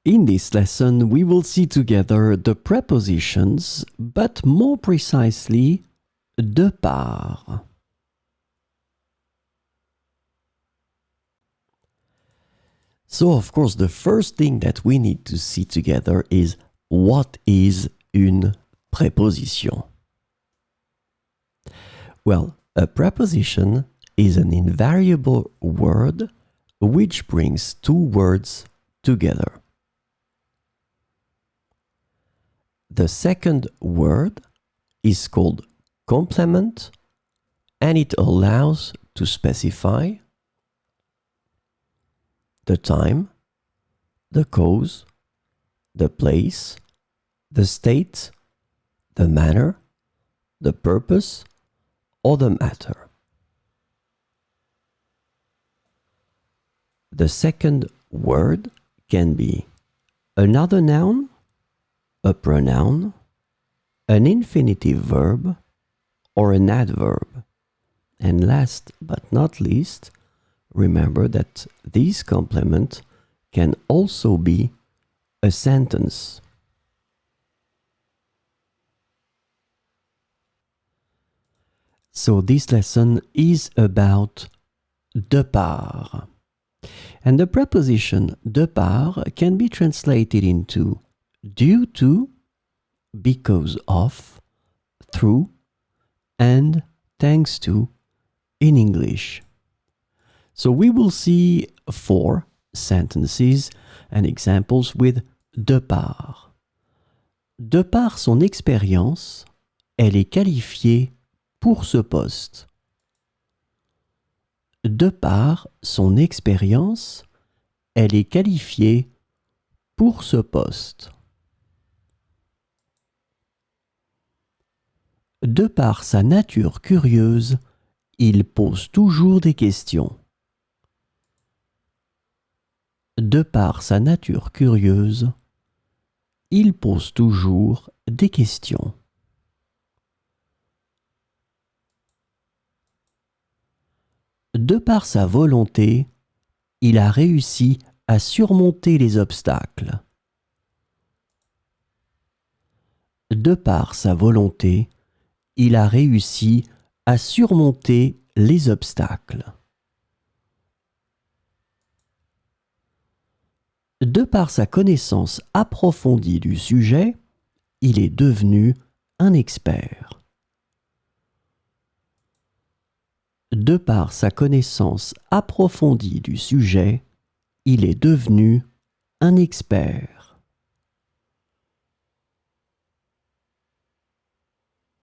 In this lesson, we will see together the prepositions, but more precisely, de part. So, of course, the first thing that we need to see together is what is une préposition? Well, a preposition is an invariable word which brings two words together. The second word is called complement, and it allows to specify the time, the cause, the place, the state, the manner, the purpose, or the matter. The second word can be another noun, a pronoun, an infinitive verb, or an adverb. And last but not least, remember that this complement can also be a sentence. So this lesson is about de part. And the preposition de part can be translated into due to, because of, through, and thanks to in English. So we will see 4 sentences and examples with de part. De par son expérience, elle est qualifiée pour ce poste. De par son expérience, elle est qualifiée pour ce poste. De par sa nature curieuse, il pose toujours des questions. De par sa nature curieuse, il pose toujours des questions. De par sa volonté, il a réussi à surmonter les obstacles. De par sa volonté, il a réussi à surmonter les obstacles. De par sa connaissance approfondie du sujet, il est devenu un expert. De par sa connaissance approfondie du sujet, il est devenu un expert.